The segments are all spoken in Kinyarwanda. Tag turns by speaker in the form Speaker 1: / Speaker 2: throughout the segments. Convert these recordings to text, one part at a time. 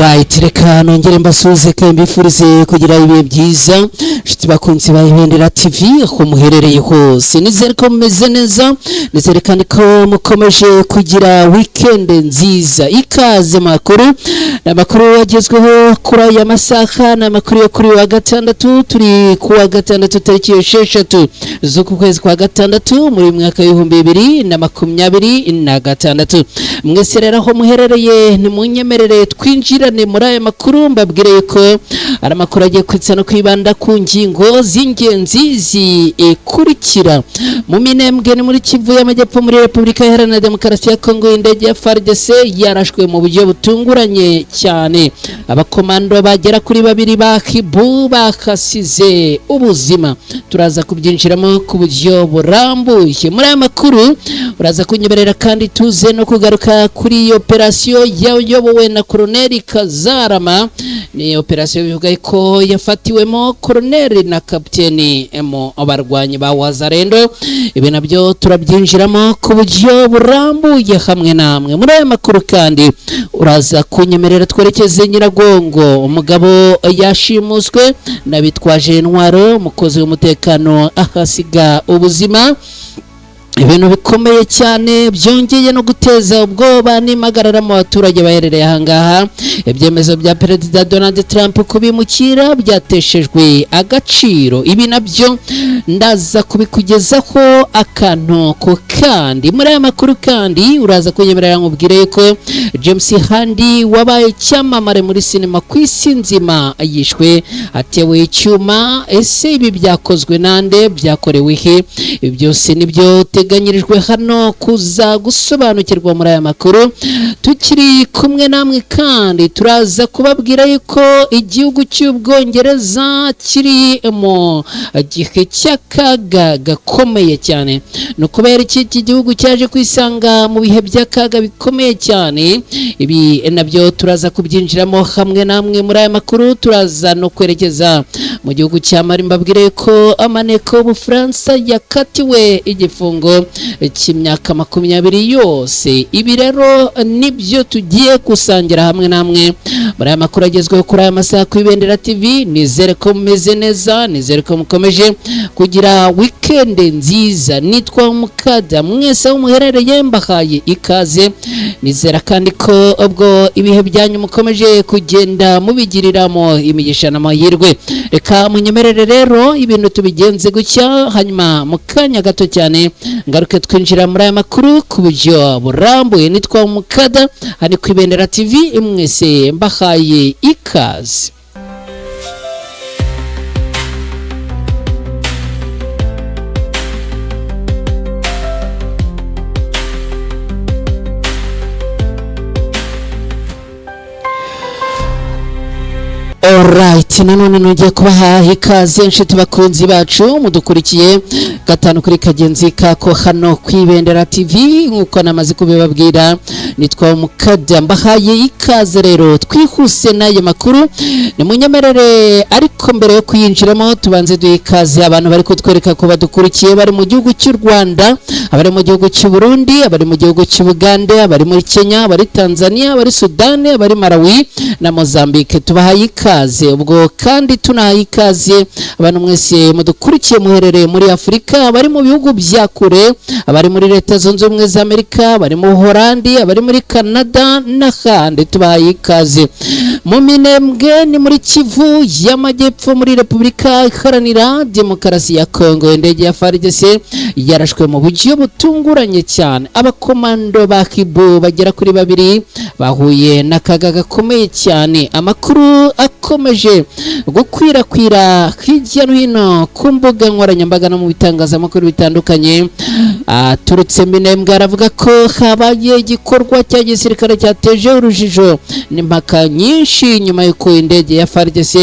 Speaker 1: Alright, reka nongere mbasuze kandi mbifurize kugira ibihe byiza. Shiti bakunzi ba Ibendera TV aho muherereye hose. Nizere ko mumeze neza, nizere kandi ko mukomeje kugira weekend nziza. Ikaze makuru, n'amakuru yagezweho kuri aya masaha, n'amakuru yo kuri wa gatandatu. Turi ku wa gatandatu tariki 6 z'uku kwezi kwa gatandatu muri mwaka w'ibihumbi 2026. Mwese rero aho muherereye ni munyemerere twinjirane muri aya makuru, mbabwire ko ari amakuru agiye kwitsa no kwibanda ku ngingo z'ingenzi zikurikira. Mu minembwe ni muri Kivu y'Amajyepfo muri Repubulika Iharanira Demokarasi ya Kongo, indege ya FARDC yarashwe mu buryo butunguranye cyane. Abakomando bagera kuri 2 ba Kibu bakasize ubuzima. Turaza kubyinjiramo ku buryo burambuye muri aya makuru. Uraza kunyeberera kandi tuze no kugaruka kuri operasiyo yayobowe na Colonel Kazarama. Ni operasiyo bivuga ko yafatiwemo Colonel na Kapiteni mu abarwanyi ba Wazalendo. Ibi nabyo turabyinjiramo ku buryo burambuye hamwe namwe muri aya makuru. Kandi uraza kunyemerera twerekeze Nyiragongo. Umugabo yashimuswe n'abitwaje intwaro, umukozi w'umutekano ahasiga ubuzima. Ibintu bikomeye cyane byongeye no guteza ubwoba n'impagarara mu baturage baherereye ahangaha. Ibyemezo bya Perezida Donald Trump kubimukira byateshejwe agaciro. Ibi nabyo ndaza kubikugezaho akantu ko kandi muri aya makuru. Kandi uraza kunyemerera nkubwire ko James Handi wabaye cyamamare muri sinema ku isi nzima yishwe atewe icyuma. Ese ibi byakozwe nande? Byakorewe he? Ibi byose nibyo teganyirijwe hano kuza gusobanukirwa muri aya makuru. Tukiri kumwe namwe kandi turaza kubabwira yuko igihugu cy'Ubwongereza kiri mu gihe cy'akaga gakomeye cyane. No kubera iki gihugu cyaje kwisanga mu bihe by'akaga bikomeye cyane. Ibi nabyo turaza kubyinjiramo hamwe namwe muri aya makuru. Turaza no kwerekeza mu gihugu cya Mali, mbabwire ko amaneko y'Ubufaransa yakatiwe igifungo cy'imyaka 20 yose. Ibi rero nibyo tugiye gusangira hamwe namwe muri aya makuru agezweho kuri aya masaha ku Ibendera TV. Nizere ko mumeze neza, nizere ko mukomeje kugira weekend nziza. Nitwa Mukada, mwese aho muherereye mbahaye ikaze. Nizera kandi ko ubwo ibihe byanyu mukomeje kugenda mubigiriramo imigisha n'amahirwe. Reka munyemerere rero ibintu tubigenze gutya, hanyuma mu kanya gato cyane ngaruke twinjira muri aya makuru ku buryo burambuye. Nitwa Mukada, hani ku Ibendera TV, mwese mbahaye ikaze. Alright, nanone nongeye kubaha ikaze nshuti bakunzi bacu mudukurikiye gatanu kuri kagenzi kako hano ku Ibendera TV. Nkuko namaze kubibabwira, nitwa Mukada, mbahaye ikaze. Rero twihuse n'ayo makuru ni munyemerere, ariko mbere yo kuyinjiramo tubanze duhe ikaze abantu bari kutwereka ko badukurikiye bari mu gihugu cy'u Rwanda, abari mu gihugu cy'u Burundi, abari mu gihugu cy'u Bugande, abari muri Kenya, abari Tanzania, abari Sudan, abari Malawi na Mozambique. Tubahaye ikaze. Ubwo kandi tunahaye ikaze abantu mwese mudukurikiye muherereye muri Afurika, abari mu bihugu bya kure, abari muri Leta Zunze Ubumwe za Amerika, abari mu Holandi, abari muri Canada n'ahandi. Tubahaye ikaze. Mu minembwe ni muri Kivu y'Amajyepfo muri Repubulika Iharanira Demokarasi ya Kongo, indege ya FARDC yarashwe mu buryo butunguranye cyane. Abakomando ba Kibu bagera kuri 2 bahuye n'akaga gakomeye cyane. Amakuru akomeje gukwirakwira hirya no hino ku mbuga nkoranyambaga no mu bitangazamakuru bitandukanye. Turutse Minembwe aravuga ko habaye igikorwa cya gisirikare cyateje urujijo n'impaka nyinshi nyuma y'uko indege ya FARDC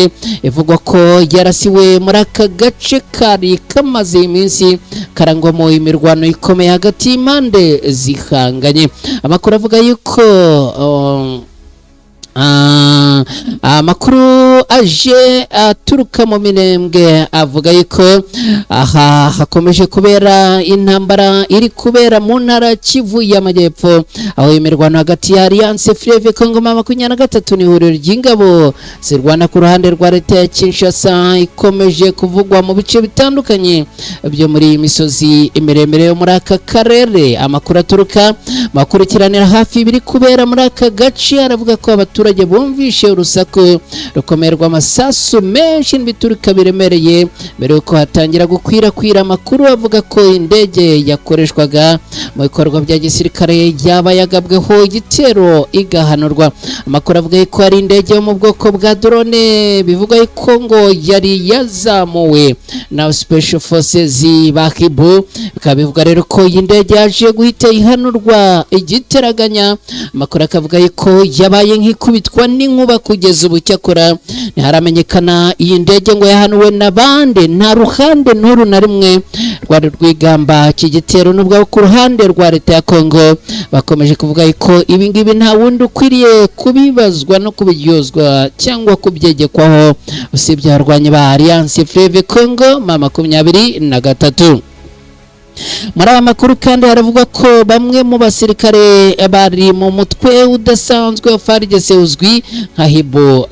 Speaker 1: ivugwa ko yarasiwe muri aka gace kari kamaze iminsi karangwamo imirwano ikomeye hagati y'impande zihanganye. Amakuru avuga yuko amakuru aje aturuka mu Minembwe avuga yuko aha hakomeje kubera intambara iri kubera mu ntara Kivu y'Amajyepfo, aho imirwano hagati ya Alliance Fleuve Congo 23 n'ihuriro ry'ingabo zirwana ku ruhande rwa leta ya Kinshasa ikomeje kuvugwa mu bice bitandukanye byo muri iyi misozi imiremire yo muri aka karere. Amakuru aturuka makurikiranira hafi biri kubera muri aka gace aravuga ko abaturage bumvishe urusaku rukomeye rw'amasasu menshi n'ibituruka biremereye mbere yuko hatangira gukwirakwira amakuru avuga ko indege yakoreshwaga mu bikorwa bya gisirikare yaba yagabweho igitero igahanurwa. Amakuru avuga ko ari indege yo mu bwoko bwa drone bivuga ko ngo yari yazamuwe na Special Forces ba Kibu, bikaba bivuga rero ko iyi ndege yaje guhita ihanurwa igiteraganya. Amakuru akavuga ko yabaye nk'ikubitwa n'inkuba kugeza ubu cyakora ntiharamenyekana iyi ndege ngo yahanuwe n'abandi. Nta ruhande n'uru na rimwe rwari rwigamba iki gitero, nubwo ku ruhande rwa leta ya Kongo bakomeje kuvuga ko ibi ngibi nta wundi ukwiriye kubibazwa no kubiryozwa cyangwa kubyegekwaho usibye abarwanyi ba Alliance Fleuve Congo 23. Muri aya makuru kandi haravuga ko bamwe mu basirikare bari mu mutwe udasanzwe wa FARDC uzwi nka Hibo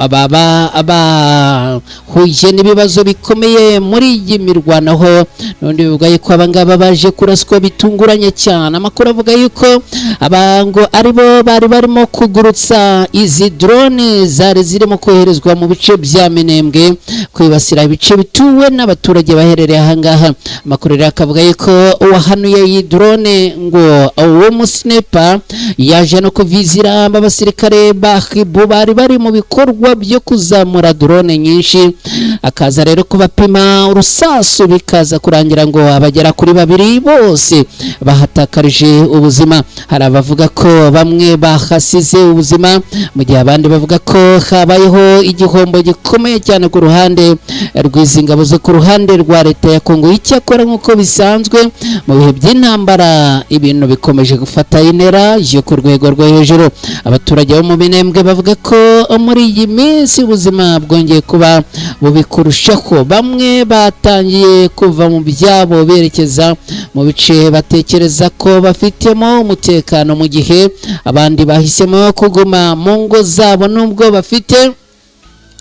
Speaker 1: huye n'ibibazo bikomeye muri iyi mirwanaho, n'undi bivuga ko abangaba baje kuraswa bitunguranye cyane. Amakuru avuga yuko abango aribo bari barimo kugurutsa izi drone zari zirimo koherezwa mu bice bya Minembwe kwibasira ibice bituwe n'abaturage baherereye ahangaha. Amakuru akavuga yuko uwahanuye iyi drone ngo uwo musniper yaje no kuvizira abasirikare ba Hibu bari bari mu bikorwa byo kuzamura drone nyinshi, akaza rero kubapima urusasu bikaza kurangira ngo abagera kuri 2 bose bahatakarije ubuzima. Hari abavuga ko bamwe bahasize ubuzima mu gihe abandi bavuga ko habayeho igihombo gikomeye cyane ku ruhande rw'izi ngabo zo ku ruhande rwa leta ya Kongo. Icyakora nk'uko bisanzwe mu bihe by'intambara ibintu bikomeje gufata intera yo ku rwego rwo hejuru. Abaturage bo mu Minembwe bavuga ko muri iyi minsi ubuzima bwongeye kuba bubi kurushaho. Bamwe batangiye kuva mu byabo berekeza mu bice batekereza ko bafitemo umutekano, mu gihe abandi bahisemo kuguma mu ngo zabo nubwo bafite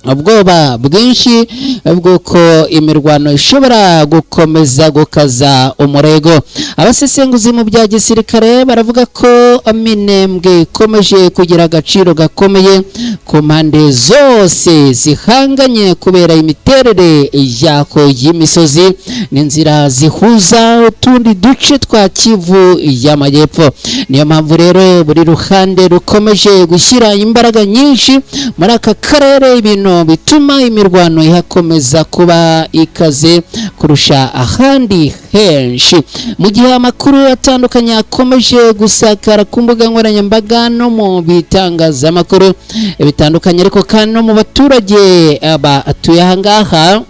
Speaker 1: ubwoba bwinshi bw'uko imirwano ishobora gukomeza gukaza umurego. Abasesenguzi mu bya gisirikare baravuga ko Minembwe ikomeje kugira agaciro gakomeye ku mpande zose zihanganye kubera imiterere yako y'imisozi n'inzira zihuza utundi duce twa Kivu y'Amajyepfo. Niyo mpamvu rero buri ruhande rukomeje gushyira imbaraga nyinshi muri aka karere, ibintu bituma imirwano ihakomeza kuba ikaze kurusha ahandi henshi. Mu gihe amakuru atandukanye akomeje gusakara ku mbuga nkoranyambaga no mu bitangazamakuru bitandukanye, ariko kandi no mu baturage batuye ahangaha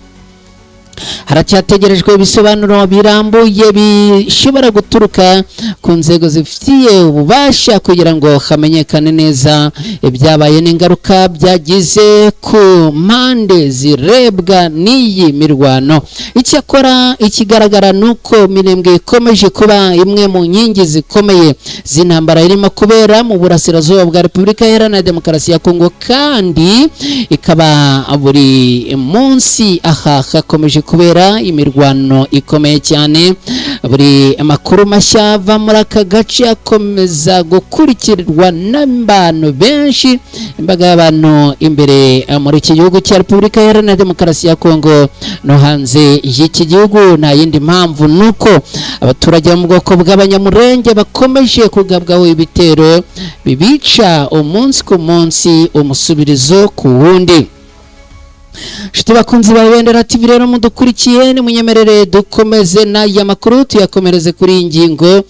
Speaker 1: haracyategerejwe ibisobanuro birambuye bishobora guturuka ku nzego zifitiye ububasha kugira ngo hamenyekane neza ibyabaye n'ingaruka byagize ku mpande zirebwa n'iyi mirwano. Icyakora ikigaragara nuko Minembwe ikomeje kuba imwe mu nkingi zikomeye z'intambara irimo kubera mu burasirazuba bwa Repubulika Iharanira Demokarasi ya Kongo, kandi ikaba buri munsi aha hakomeje kubera imirwano ikomeye cyane. Buri makuru mashya ava muri aka gace akomeza gukurikirwa n'abantu benshi, imbaga y'abantu imbere muri iki gihugu cya Repubulika Iharanira Demokarasi ya Kongo no hanze y'iki gihugu. Nta yindi mpamvu nuko abaturage bo mu bwoko bw'abanyamurenge bakomeje kugabwaho ibitero bibica umunsi ku munsi, umusubirizo ku wundi. Shiti bakunzi ba Ibendera TV rero mudukurikiye ni munyemerere dukomeze n'aya makuru tuyakomereze kuri ingingo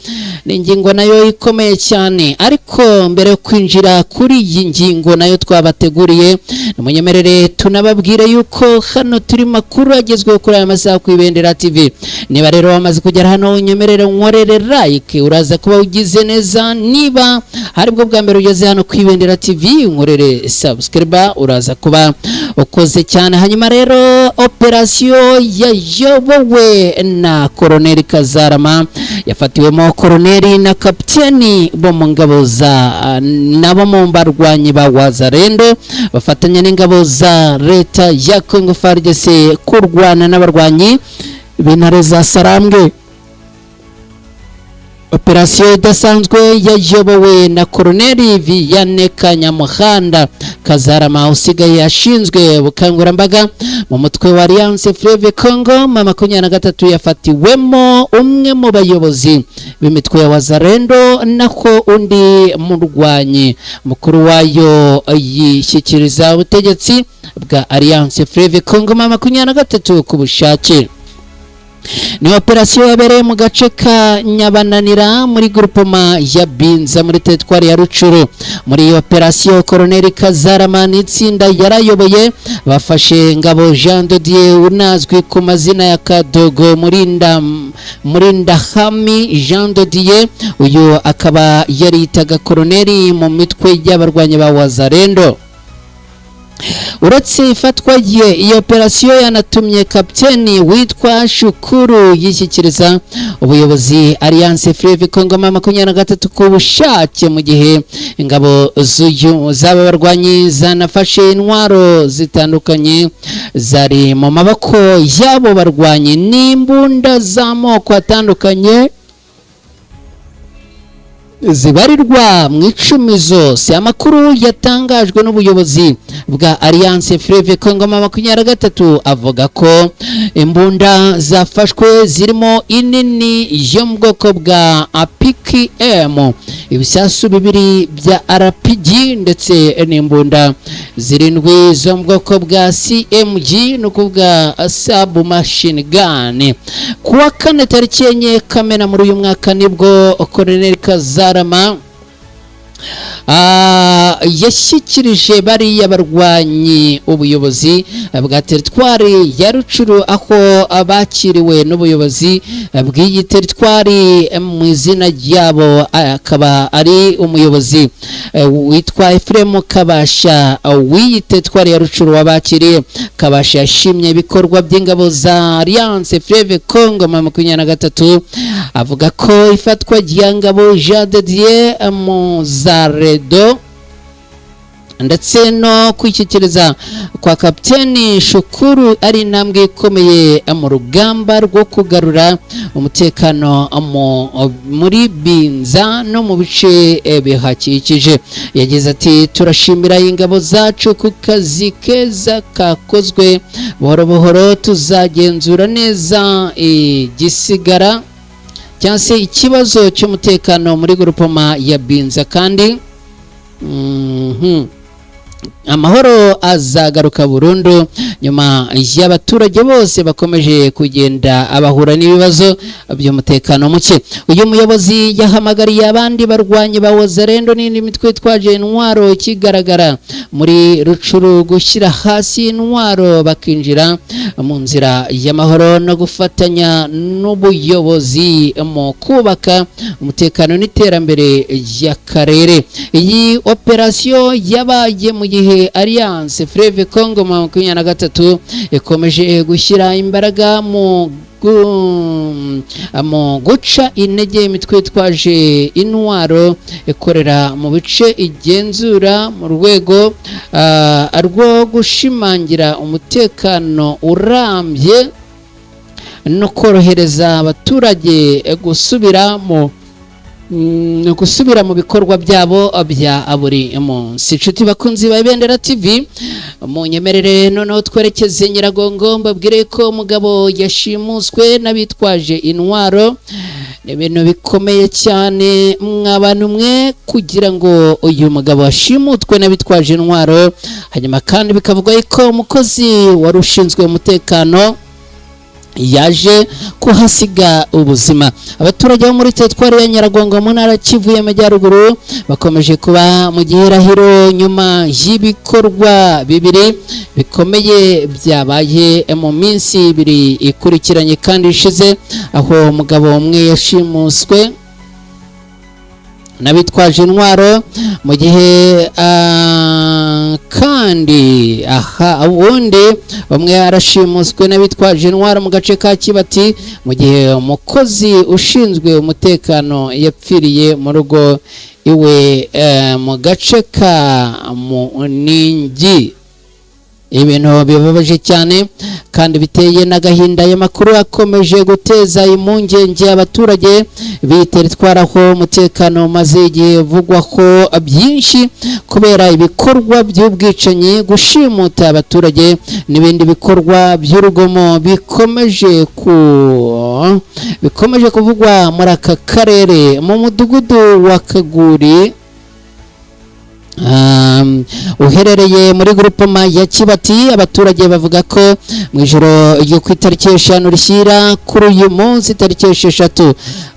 Speaker 1: ni ingingo nayo ikomeye cyane ariko mbere yo kwinjira kuri iyi ngingo nayo twabateguriye ni munyemerere tunababwire yuko hano turi makuru agezweho kuri aya masaha ku Ibendera TV. Niba rero wamaze kugera hano unyemerere nkorere like uraza kuba ugize neza, niba haribwo bwa mbere ugeze hano ku Ibendera TV nkorere subscribe uraza kuba ukoze cyane. Hanyuma rero operasiyo yayobowe na Colonel Kazarama yafatiwemo Colonel na kapiteni bo mu ngabo za nabo mu barwanyi ba Wazalendo bafatanya n'ingabo za leta ya Congo FARDC kurwana n'abarwanyi b'intare za Sarambwe. Operasiyo idasanzwe yayobowe na Colonel Vianney Kanyamuhanda Kazarama usigaye ashinzwe ubukangurambaga mu mutwe wa Alliance Fleuve Congo 23 yafatiwemo umwe mu bayobozi b'imitwe ya Wazalendo nako undi murwanyi mukuru wayo yishyikiriza ubutegetsi bwa Alliance Fleuve Congo 23 ku bushake. Ni operasiyo yabereye mu gace ka Nyabananira muri groupement ya Binza muri teritwari ya Rucuru. Muri operasiyo Colonel Kazarama n'itsinda yarayoboye bafashe ngabo Jean de Dieu unazwi ku mazina ya Kadogo Murinda Hami Jean de Dieu, uyu akaba yaritaga Colonel mu mitwe y'abarwanyi ba Wazalendo. Uretse ifatwa ye iyo operasiyo yanatumye kapiteni witwa Shukuru yishyikiriza ubuyobozi Alliance Fleuve Congo 23 ku bushake, mu gihe ingabo z'aba barwanyi zanafashe intwaro zitandukanye zari mu maboko y'abo barwanyi n'imbunda z'amoko atandukanye zibarirwa mu 10 zose. Amakuru yatangajwe n'ubuyobozi bwa Alliance Fleuve Congo 23 avuga ko imbunda zafashwe zirimo inini yo mu bwoko bwa APKM, ibisasu bibiri bya RPG ndetse n'imbunda zirindwi zo mu bwoko bwa CMG no kuvuga submachine gun. Kuwa 4 tariki enye Kamena muri uyu mwaka nibwo Colonel Kazarama yashyikirije bariya barwanyi ubuyobozi bwa teritwari ya Rucuru, aho abakiriwe n'ubuyobozi bw'iyi teritwari mu izina ryabo akaba ari umuyobozi witwa Ephraim Kabasha w'iyi teritwari ya Rucuru wabakiriye. Kabasha yashimye ibikorwa by'ingabo za Alliance Fleuve Congo 23 avuga ko ifatwa ry'ingabo Jean de Dieu Muzaredo ndetse no kwishyikiriza kwa kapiteni Shukuru ari intambwe ikomeye mu rugamba rwo kugarura umutekano muri Binza no mu bice bihakikije. Yagize ati turashimira ingabo zacu ku kazi keza kakozwe, buhoro buhoro tuzagenzura neza igisigara cyangwa se ikibazo cy'umutekano muri groupement ya Binza kandi amahoro azagaruka burundu nyuma y'abaturage bose bakomeje kugenda abahura n'ibibazo by'umutekano muke. Uyu muyobozi yahamagariye abandi barwanyi ba Wazalendo n'indi mitwe twaje intwaro kigaragara muri Rucuru gushyira hasi intwaro bakinjira mu nzira y'amahoro no gufatanya n'ubuyobozi mu kubaka umutekano n'iterambere y'akarere. Iyi operasiyo yabaye mu gihe Alliance Fleuve Congo 23 ikomeje gushyira imbaraga mu guca intege imitwe twaje intwaro ikorera mu bice igenzura mu rwego rwo gushimangira umutekano urambye no korohereza abaturage gusubira mu bikorwa byabo bya buri munsi. Inshuti bakunzi ba Ibendera TV, munyemerere noneho twerekeze Nyiragongo mbabwire ko umugabo yashimuswe n'abitwaje intwaro ni ibintu bikomeye cyane mw'abantu mwe kugira ngo uyu mugabo ashimutwe n'abitwaje intwaro, hanyuma kandi bikavugwa ko umukozi wari ushinzwe umutekano yaje kuhasiga ubuzima. Abaturage bo muri teritwari ya Nyiragongo mu ntara Kivu y'Amajyaruguru bakomeje kuba mu gihirahiro nyuma y'ibikorwa bibiri bikomeye byabaye mu minsi ibiri ikurikiranye kandi ishize, aho umugabo umwe yashimuswe n'abitwaje intwaro mu gihe kandi ubundi umwe arashimuswe n'abitwaje intwaro mu gace ka Kibati, mu gihe umukozi ushinzwe umutekano yapfiriye mu rugo iwe mu gace ka Muningi. Ibintu bibabaje cyane kandi biteye n'agahinda. Aya makuru akomeje guteza impungenge abaturage biteritwaraho umutekano maze igihe vugwaho byinshi kubera ibikorwa by'ubwicanyi, gushimuta abaturage n'ibindi bikorwa by'urugomo bikomeje kuvugwa muri aka karere. Mu mudugudu wa Kaguri uherereye muri grupoma ya Kibati, abaturage bavuga ko mu ijoro ryo ku itariki 5 rishyira kuri uyu munsi tariki 6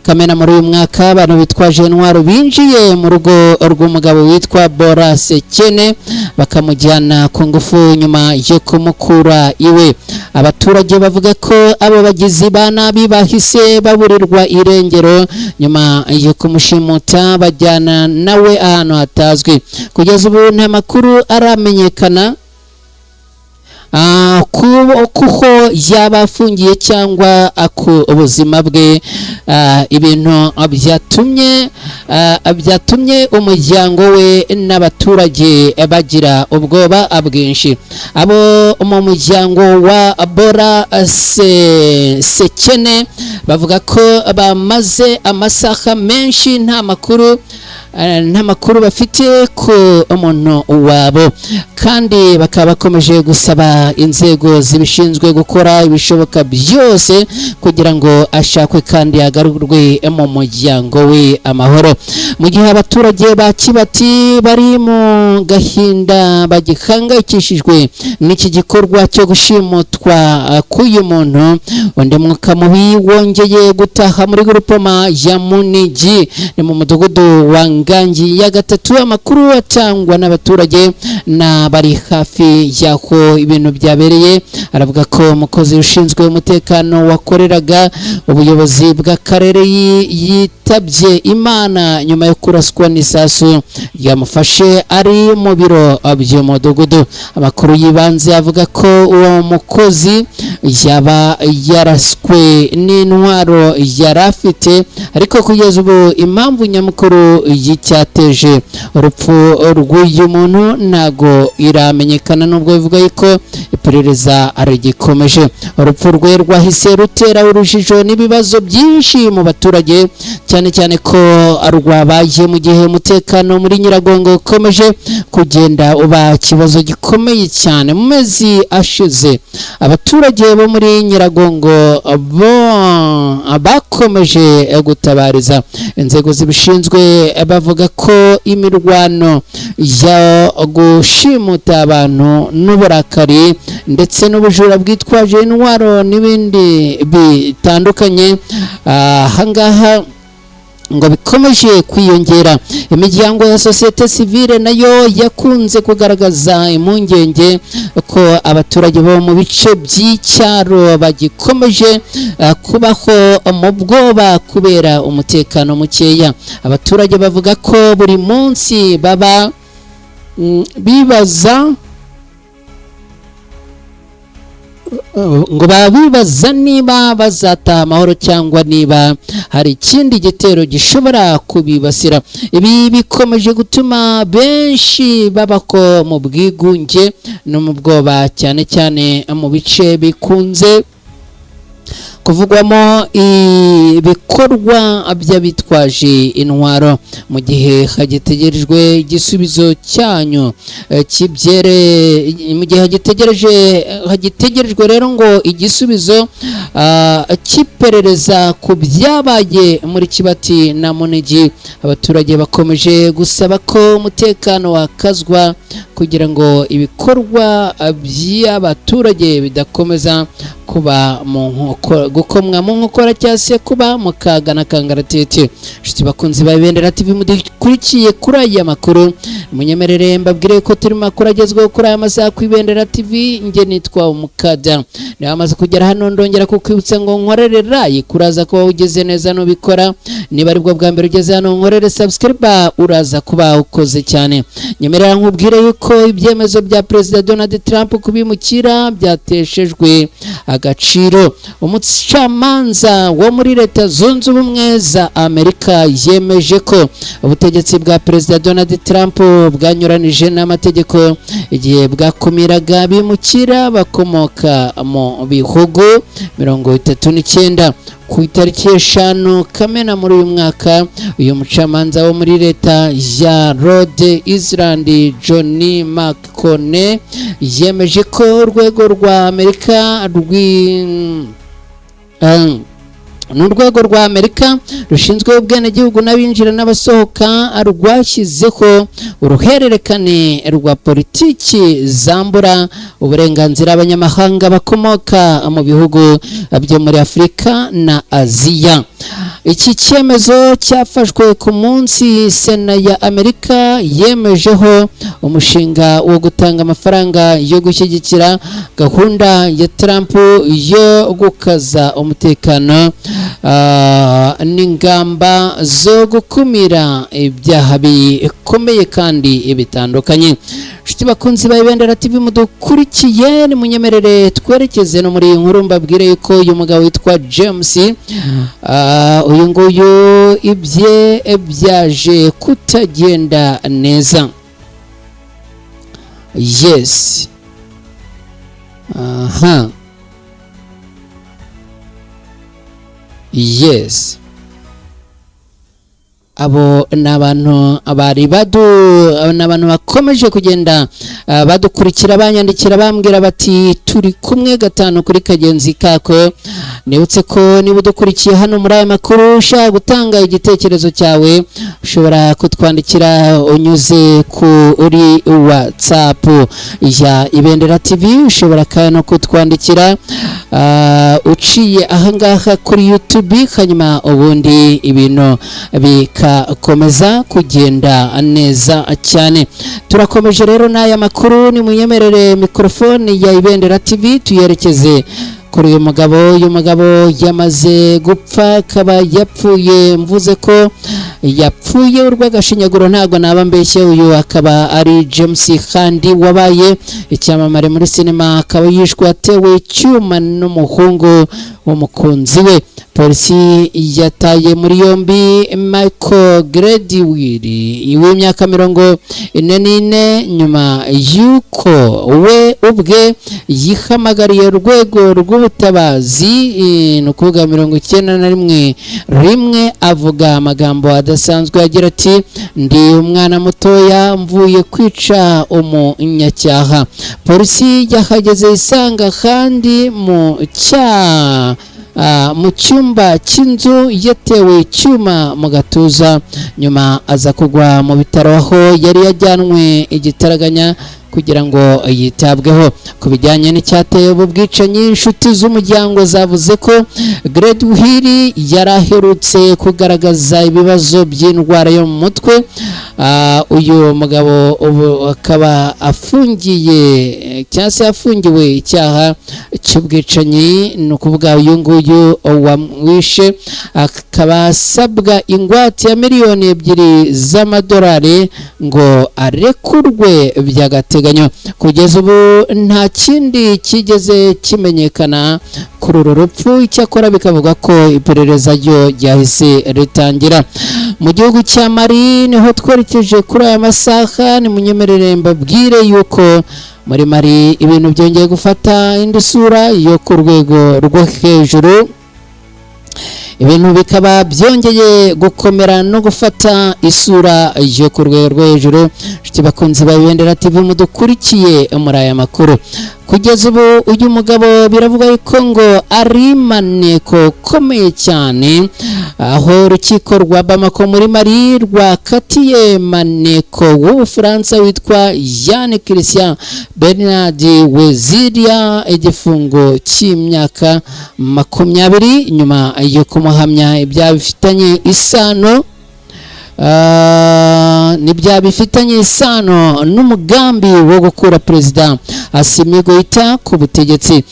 Speaker 1: Kamena muri uyu mwaka, abantu bitwaje intwaro binjiye mu rugo rw'umugabo witwa Bora Sekene bakamujyana ku ngufu nyuma yo kumukura iwe. Abaturage bavuga ko abo bagizi ba nabi bahise baburirwa irengero nyuma yo kumushimuta bajyana nawe ahantu hatazwi. Kugeza ubu nta makuru aramenyekana kuko yaba afungiye cyangwa ku ubuzima bwe. Ibintu byatumye umuryango we n'abaturage bagira ubwoba bwinshi. Abo mu muryango wa Bora Sekene bavuga ko bamaze amasaha menshi nta makuru bafite ku umuntu wabo, kandi bakaba bakomeje gusaba inzego zibishinzwe gukora ibishoboka byose kugira ngo ashakwe kandi agarurwe mu muryango we amahoro. Mu gihe abaturage ba Kibati bari mu gahinda bagihangayikishijwe n'iki gikorwa cyo gushimutwa k'uyu muntu, undi mwuka mubi wongeye gutaha muri grupoma ya Munigi ni mu mudugudu wa Ngangi ya gatatu. Amakuru atangwa n'abaturage n'abari hafi y'aho ibintu byabereye aravuga ko umukozi ushinzwe umutekano wakoreraga ubuyobozi bw'akarere yitabye Imana nyuma yo kuraswa n'isasu yamufashe ari mu biro by'umudugudu. Amakuru yibanze avuga ko uwo mukozi yaba yaraswe n'intwaro yari afite, ariko kugeza ubu impamvu nyamukuru y'icyateje urupfu rw'uyu muntu ntago iramenyekana, nubwo bivuga yuko iperereza rigikomeje. Urupfu rwe rwahise rutera urujijo n'ibibazo byinshi mu baturage, cyane cyane ko rwabaye mu gihe umutekano muri Nyiragongo ukomeje kugenda uba ikibazo gikomeye cyane. Mu mezi ashize abaturage bo muri Nyiragongo bakomeje gutabariza inzego zibishinzwe bavuga ko imirwano yo gushimuta abantu n'uburakari ndetse n'ubujura bwitwaje intwaro n'ibindi bitandukanye ahangaha ngo bikomeje kwiyongera. Imiryango ya sosiyete sivile nayo yakunze kugaragaza impungenge ko abaturage bo mu bice by'icyaro bagikomeje kubaho mu bwoba kubera umutekano mukeya. Abaturage bavuga ko buri munsi baba bibaza niba bazataha amahoro cyangwa niba hari ikindi gitero gishobora kubibasira. Ibi bikomeje gutuma benshi babako mu bwigunge no mu bwoba, cyane cyane mu bice bikunze kuvugwamo ibikorwa by'abitwaje intwaro. Mu gihe hagitegerejwe igisubizo cyanyu hagitegerejwe rero ngo igisubizo iperereza ku byabaye muri Kibati na Munigi. Abaturage bakomeje gusaba ko umutekano wakazwa kugira ngo ibikorwa by'abaturage bidakomeza kuba gukomwa mu nkokora cyangwa se kuba mu kaga na kangaratete. Inshuti bakunzi ba Ibendera TV mudukurikiye kuri aya makuru, munyemerere mbabwire ko turi makuru agezweho kuri aya masaha ku Ibendera TV. Nge nitwa Umukada, niba amaze kugera hano ndongera kukwibutsa ngo nkorere like, uraza kuba ugeze neza nubikora. Niba ari bwo bwa mbere ugeze hano nkorere subscribe, uraza kuba ukoze cyane. Nyemerera nkubwire yuko ibyemezo bya Perezida Donald Trump kubimukira byateshejwe agaciro. Umucamanza wo muri Leta Zunze Ubumwe za Amerika yemeje ko ubutegetsi bwa Perezida Donald Trump bwanyuranije n'amategeko igihe bwakumiraga bimukira bakomoka mu bihugu 39. Ku itariki 5 Kamena muri uyu mwaka, uyu mucamanza wo muri leta ya Rhode Island John McConnell yemeje ko urwego rwa Amerika n'urwego rwa Amerika rushinzwe ubwenegihugu n'abinjira n'abasohoka rwashyizeho uruhererekane rwa politiki zambura uburenganzira abanyamahanga bakomoka mu bihugu byo muri Afurika na Aziya. Iki cyemezo cyafashwe ku munsi Sena ya Amerika yemejeho umushinga wo gutanga amafaranga yo gushyigikira gahunda ya Trump yo gukaza umutekano n'ingamba zo gukumira ibyaha bikomeye kandi bitandukanye. Inshuti bakunzi ba Ibendera TV mudukurikiye, ni munyemerere twerekeze no muri inkuru mbabwire yuko uyu mugabo witwa James uyu nguyu ibye byaje kutagenda neza. Yes. Yes. Abo n'abantu bari n'abantu bakomeje kugenda badukurikira banyandikira bambwira bati turi kumwe gatanu kuri kagenzi kako. Nibutse ko niba udukurikiye hano muri aya makuru ushaka gutanga igitekerezo cyawe ushobora kutwandikira unyuze kuri WhatsApp ya Ibendera TV. Ushobora kandi no kutwandikira uciye ahangaha kuri YouTube, hanyuma ubundi ibintu bikakomeza kugenda neza cyane. Turakomeje rero n'aya makuru, ni munyemerere mikrofone ya Ibendera TV tuyerekeze kuri uyu mugabo. Uyu mugabo yamaze gupfa, akaba yapfuye, mvuze ko yapfuye urw'agashinyaguro ntago naba mbeshye. Uyu akaba ari James kandi wabaye icyamamare muri sinema, akaba yishwe atewe icyuma n'umuhungu w'umukunzi we. Polisi yataye muri yombi Michael Gladwell w'imyaka 44 nyuma yuko we ubwe yihamagariye urwego rw'ubutabazi no kuvuga 91 avuga amagambo adasanzwe agira ati ndi umwana mutoya mvuye kwica umunyacyaha. Polisi yahageze isanga kandi mu cyumba cy'inzu yatewe icyuma mu gatuza, nyuma aza kugwa mu bitaro aho yari yajyanwe igitaraganya kugira ngo yitabweho. Ku bijyanye n'icyateye ubu bwicanyi, inshuti z'umuryango zavuze ko Gladwell yari aherutse kugaragaza ibibazo by'indwara yo mu mutwe. Uyu mugabo ubu akaba afungiwe icyaha cy'ubwicanyi, ni ukuvuga uyu nguyu wamwishe akaba asabwa ingwate ya $2 z'amadolari ngo arekurwe by'agateganyo. Kugeza ubu nta kindi kigeze kimenyekana kuri uru rupfu, icyakora bikavuga ko iperereza ryo ryahise ritangira. Mu gihugu cya Mali niho twerekeje kuri aya masaha, ni munyemerere mbabwire yuko muri Mali ibintu byongeye gufata indi sura yo ku rwego rwo hejuru. Ibintu bikaba byongeye gukomera no gufata isura yo ku rwego rwo hejuru. Bakunzi ba Ibendera TV mudukurikiye muri aya makuru, kugeza ubu uyu mugabo biravuga yuko ngo ari maneko komeye cyane, aho urukiko rwa Bamako muri Mali rwakatiye maneko w'Ubufaransa witwa Jean Christian Bernard Weziria igifungo cy'imyaka 20 nyuma yo kumuhamya ibyaha bifitanye isano bifitanye isano n'umugambi wo gukura Perezida Assimi Goïta ku butegetsi.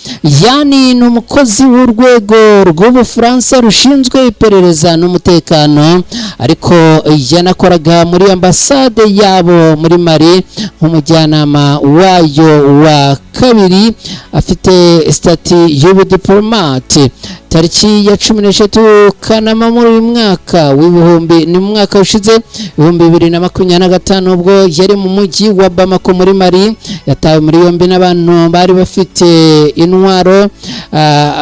Speaker 1: Yani ni umukozi w'urwego rw'Ubufaransa rushinzwe iperereza n'umutekano, ariko yanakoraga muri ambasade yabo muri Mali nk'umujyanama wayo wa kabiri, afite stati y'ubudiplomate. Tariki ya 13 Kanama muri uyu mwaka w'ibihumbi ni mwaka ushize 2025 ubwo yari mu mujyi wa Bamako muri Mali, yatawe muri yombi n'abantu bari bafite intwaro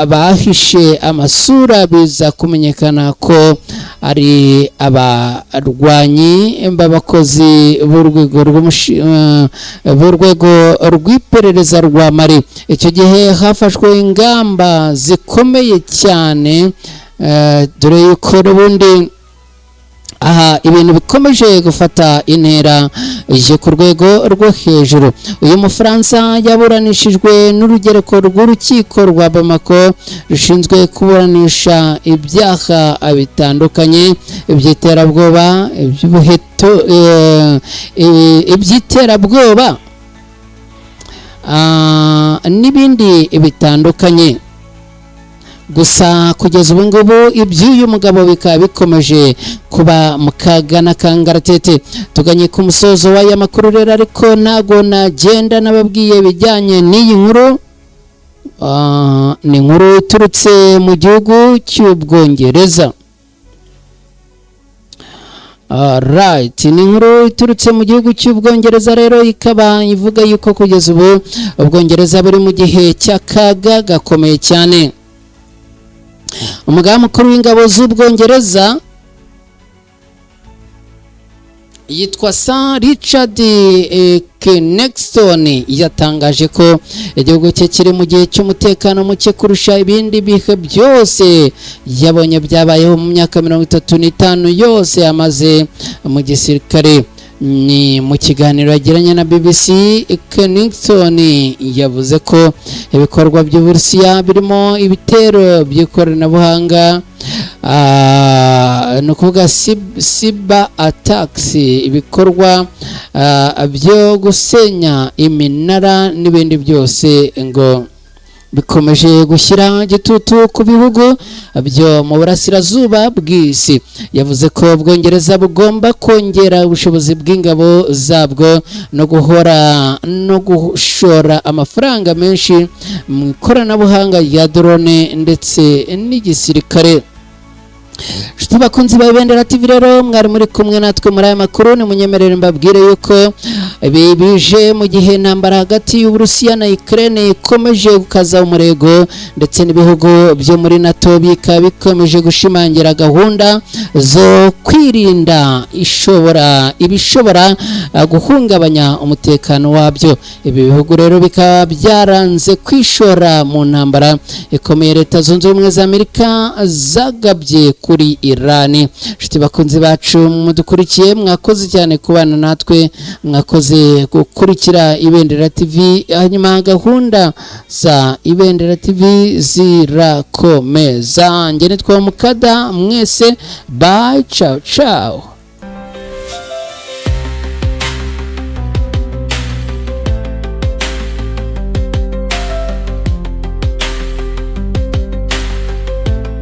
Speaker 1: bahishe amasura, biza kumenyekana ko ari abarwanyi b'abakozi b'urwego rw'iperereza rwa Mali. Icyo gihe hafashwe ingamba zikomeye cyane, dore yuko ubundi aha ibintu bikomeje gufata intera je ku rwego rwo hejuru. Uyu Mufaransa yaburanishijwe n'urugereko rw'urukiko rwa Bamako rushinzwe kuburanisha ibyaha bitandukanye iby'iterabwoba, iby'iterabwoba n'ibindi bitandukanye. Gusa kugeza ubu ngubu iby'uyu mugabo bikaba bikomeje kuba mukaga na kangaratete. Tuganye ku musozo w'aya makuru rero, ariko nago nagenda nababwiye bijyanye n'iyi nkuru. Ni inkuru iturutse mu gihugu cy'Ubwongereza. Right, ni inkuru iturutse mu gihugu cy'Ubwongereza rero, ikaba ivuga yuko kugeza ubu Ubwongereza buri mu gihe cy'akaga gakomeye cyane. Umugaba mukuru w'ingabo z'Ubwongereza yitwa Sir Richard Kenexton yatangaje ko igihugu cye kiri mu gihe cy'umutekano muke kurusha ibindi bihe byose yabonye byabayeho mu myaka 35 yose amaze mu gisirikare. Ni mu kiganiro yagiranye na BBC, Kenexton yavuze ko ibikorwa by'Uburusiya birimo ibitero by'ikoranabuhanga, no kuvuga cyber attacks, ibikorwa byo gusenya iminara n'ibindi byose ngo bikomeje gushyira gitutu ku bihugu byo mu burasirazuba bw'isi. Yavuze ko Ubwongereza bugomba kongera ubushobozi bw'ingabo zabwo no gushora amafaranga menshi mu ikoranabuhanga rya drone ndetse n'igisirikare. Nshuti bakunzi ba Ibendera TV rero, mwari muri kumwe natwe muri aya makuru. Ni munyemerere mbabwire yuko bije mu gihe intambara hagati y'Uburusiya na Ukraine ikomeje gukaza umurego, ndetse n'ibihugu byo muri NATO bikaba bikomeje gushimangira gahunda zo kwirinda ibishobora guhungabanya umutekano wabyo. Ibi bihugu rero bikaba byaranze kwishora mu ntambara ikomeye Leta Zunze Ubumwe za Amerika zagabye kuri Irani. Nshuti bakunzi bacu mudukurikiye, mwakoze cyane kubana natwe, mwakoze gukurikira Ibendera TV. Hanyuma gahunda za Ibendera TV zirakomeza. Njye nitwa Mukada, mwese bye, ciao ciao.